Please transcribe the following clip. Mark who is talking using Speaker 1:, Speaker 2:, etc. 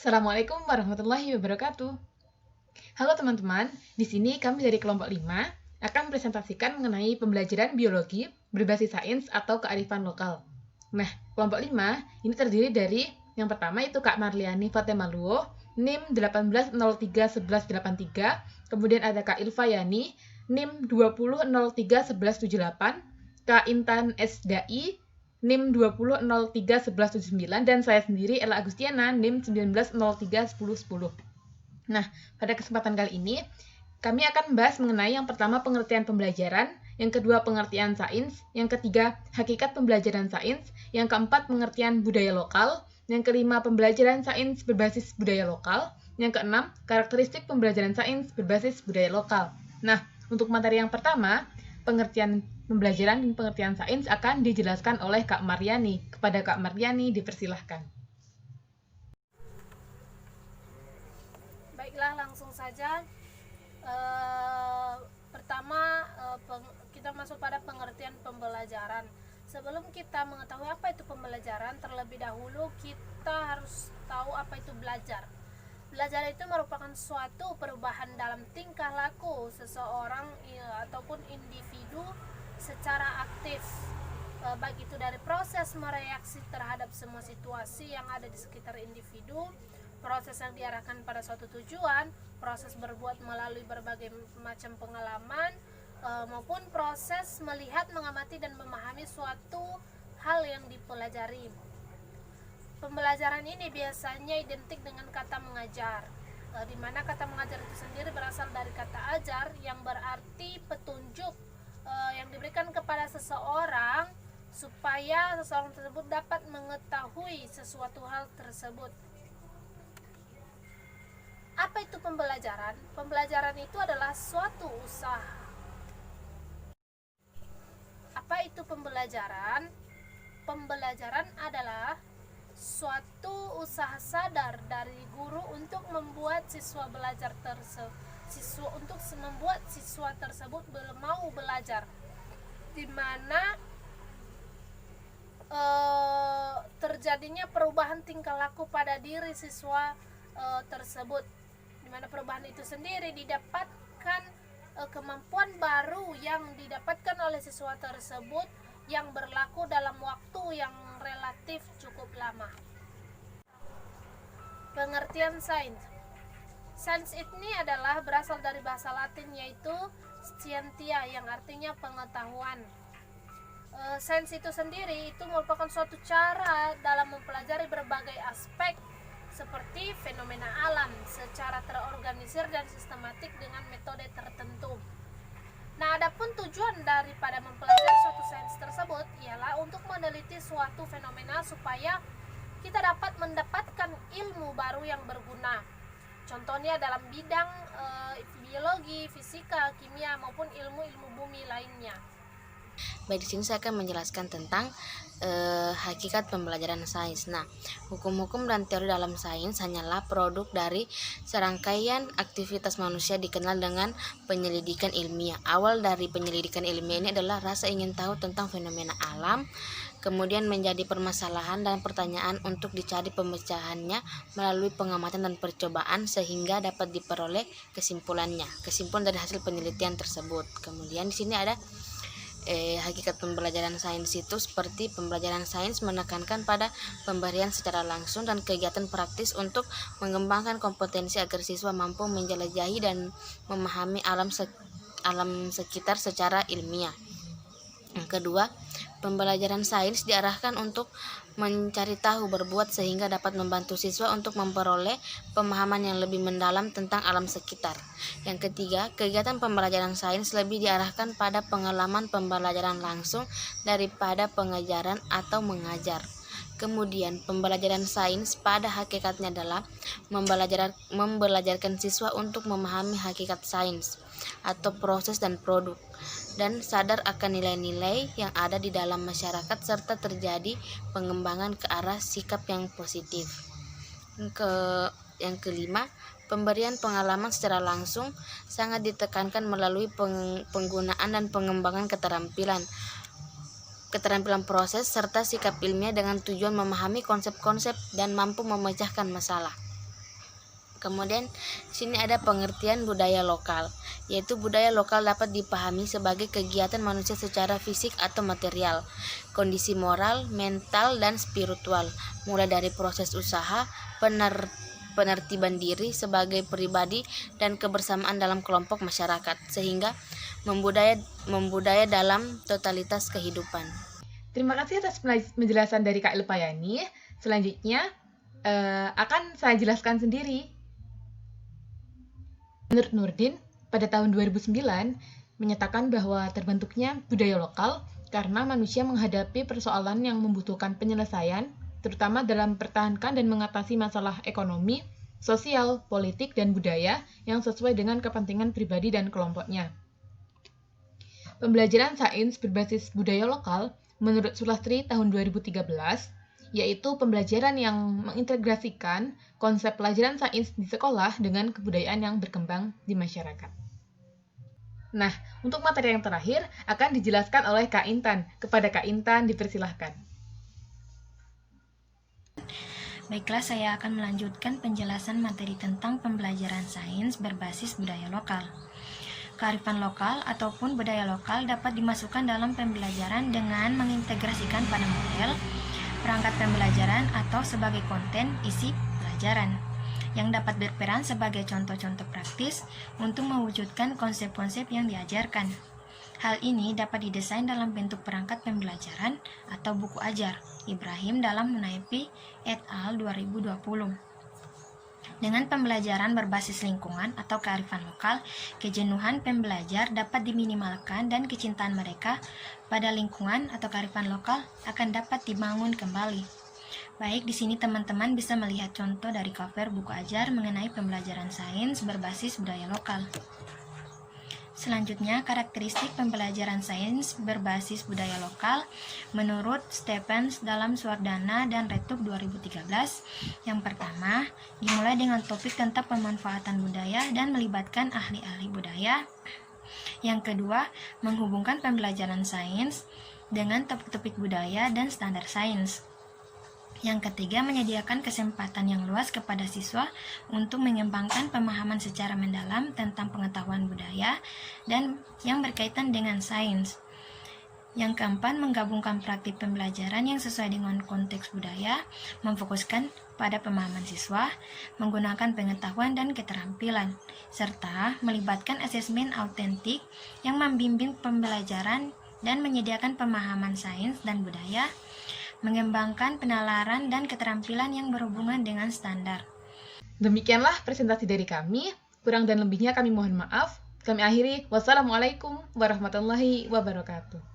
Speaker 1: Assalamualaikum warahmatullahi wabarakatuh. Halo teman-teman, di sini kami dari kelompok 5 akan presentasikan mengenai pembelajaran biologi berbasis sains atau kearifan lokal. Nah, kelompok 5 ini terdiri dari yang pertama itu Kak Marliani Fatemaluo, NIM 18031183, kemudian ada Kak Ilva Yani, NIM 20031178, Kak Intan Esdai, NIM 20031179, dan saya sendiri Ella Agustiana, NIM 19031010. Nah, pada kesempatan kali ini, kami akan membahas mengenai yang pertama pengertian pembelajaran, yang kedua pengertian sains, yang ketiga hakikat pembelajaran sains, yang keempat pengertian budaya lokal, yang kelima pembelajaran sains berbasis budaya lokal, yang keenam karakteristik pembelajaran sains berbasis budaya lokal. Nah, untuk materi yang pertama, pengertian pembelajaran dan pengertian sains akan dijelaskan oleh Kak Mariani. Kepada Kak Mariani dipersilahkan.
Speaker 2: Baiklah, langsung saja. Pertama, kita masuk pada pengertian pembelajaran. Sebelum kita mengetahui apa itu pembelajaran, terlebih dahulu kita harus tahu apa itu belajar. Belajar itu merupakan suatu perubahan dalam tingkah laku seseorang ataupun individu secara aktif, baik itu dari proses mereaksi terhadap semua situasi yang ada di sekitar individu, proses yang diarahkan pada suatu tujuan, proses berbuat melalui berbagai macam pengalaman, maupun proses melihat, mengamati, dan memahami suatu hal yang dipelajari. Pembelajaran ini biasanya identik dengan kata mengajar, di mana kata mengajar itu sendiri berasal dari kata ajar yang berarti petunjuk yang diberikan kepada seseorang supaya seseorang tersebut dapat mengetahui sesuatu hal tersebut. Apa itu pembelajaran? Pembelajaran itu adalah suatu usaha. Apa itu pembelajaran? Pembelajaran adalah suatu usaha sadar dari guru untuk membuat siswa tersebut mau belajar, di mana terjadinya perubahan tingkah laku pada diri siswa tersebut, di mana perubahan itu sendiri didapatkan kemampuan baru yang didapatkan oleh siswa tersebut yang berlaku dalam waktu yang relatif cukup lama. Pengertian sains. Sains ini adalah berasal dari bahasa Latin yaitu scientia yang artinya pengetahuan. Sains itu sendiri itu merupakan suatu cara dalam mempelajari berbagai aspek seperti fenomena alam secara terorganisir dan sistematik dengan metode tertentu. Nah, adapun tujuan daripada mempelajari suatu sains tersebut ialah untuk meneliti suatu fenomena supaya kita dapat mendapatkan ilmu baru yang berguna. Contohnya dalam bidang biologi, fisika, kimia maupun ilmu-ilmu bumi lainnya.
Speaker 3: Baik, di sini saya akan menjelaskan tentang hakikat pembelajaran sains. Nah, hukum-hukum dan teori dalam sains hanyalah produk dari serangkaian aktivitas manusia dikenal dengan penyelidikan ilmiah. Awal dari penyelidikan ilmiah ini adalah rasa ingin tahu tentang fenomena alam, kemudian menjadi permasalahan dan pertanyaan untuk dicari pemecahannya melalui pengamatan dan percobaan sehingga dapat diperoleh kesimpulan dari hasil penelitian tersebut. Kemudian di sini ada hakikat pembelajaran sains itu seperti pembelajaran sains menekankan pada pemberian secara langsung dan kegiatan praktis untuk mengembangkan kompetensi agar siswa mampu menjelajahi dan memahami alam sekitar secara ilmiah. Yang kedua, pembelajaran sains diarahkan untuk mencari tahu, berbuat sehingga dapat membantu siswa untuk memperoleh pemahaman yang lebih mendalam tentang alam sekitar. Yang ketiga, kegiatan pembelajaran sains lebih diarahkan pada pengalaman pembelajaran langsung daripada pengajaran atau mengajar. Kemudian, pembelajaran sains pada hakikatnya adalah membelajarkan siswa untuk memahami hakikat sains atau proses dan produk, dan sadar akan nilai-nilai yang ada di dalam masyarakat serta terjadi pengembangan ke arah sikap yang positif. Yang kelima, pemberian pengalaman secara langsung sangat ditekankan melalui penggunaan dan pengembangan keterampilan proses serta sikap ilmiah dengan tujuan memahami konsep-konsep dan mampu memecahkan masalah. Kemudian sini ada pengertian budaya lokal, yaitu budaya lokal dapat dipahami sebagai kegiatan manusia secara fisik atau material, kondisi moral, mental, dan spiritual, mulai dari proses usaha, penertiban diri sebagai pribadi, dan kebersamaan dalam kelompok masyarakat, sehingga membudaya dalam totalitas kehidupan.
Speaker 1: Terima kasih atas penjelasan dari Kak Ilpayani. Selanjutnya akan saya jelaskan sendiri. Menurut Nurdin, pada tahun 2009 menyatakan bahwa terbentuknya budaya lokal karena manusia menghadapi persoalan yang membutuhkan penyelesaian, terutama dalam mempertahankan dan mengatasi masalah ekonomi, sosial, politik, dan budaya yang sesuai dengan kepentingan pribadi dan kelompoknya. Pembelajaran sains berbasis budaya lokal menurut Sulastri tahun 2013 yaitu pembelajaran yang mengintegrasikan konsep pelajaran sains di sekolah dengan kebudayaan yang berkembang di masyarakat. Nah, untuk materi yang terakhir akan dijelaskan oleh Kak Intan. Kepada Kak Intan dipersilahkan.
Speaker 4: Baiklah, saya akan melanjutkan penjelasan materi tentang pembelajaran sains berbasis budaya lokal. Kearifan lokal ataupun budaya lokal dapat dimasukkan dalam pembelajaran dengan mengintegrasikan pada model, perangkat pembelajaran atau sebagai konten isi pelajaran yang dapat berperan sebagai contoh-contoh praktis untuk mewujudkan konsep-konsep yang diajarkan. Hal ini dapat didesain dalam bentuk perangkat pembelajaran atau buku ajar. Ibrahim dalam Munaifi et al. 2020. Dengan pembelajaran berbasis lingkungan atau kearifan lokal, kejenuhan pembelajar dapat diminimalkan dan kecintaan mereka pada lingkungan atau kearifan lokal akan dapat dibangun kembali. Baik, di sini teman-teman bisa melihat contoh dari cover buku ajar mengenai pembelajaran sains berbasis budaya lokal. Selanjutnya, karakteristik pembelajaran sains berbasis budaya lokal menurut Stephens dalam Swardana dan Retuk 2013. Yang pertama, dimulai dengan topik tentang pemanfaatan budaya dan melibatkan ahli-ahli budaya. Yang kedua, menghubungkan pembelajaran sains dengan topik-topik budaya dan standar sains. Yang ketiga, menyediakan kesempatan yang luas kepada siswa untuk mengembangkan pemahaman secara mendalam tentang pengetahuan budaya dan yang berkaitan dengan sains. Yang keempat, menggabungkan praktik pembelajaran yang sesuai dengan konteks budaya, memfokuskan pada pemahaman siswa, menggunakan pengetahuan dan keterampilan, serta melibatkan asesmen autentik yang membimbing pembelajaran dan menyediakan pemahaman sains dan budaya, mengembangkan penalaran dan keterampilan yang berhubungan dengan standar.
Speaker 1: Demikianlah presentasi dari kami. Kurang dan lebihnya kami mohon maaf. Kami akhiri. Wassalamualaikum warahmatullahi wabarakatuh.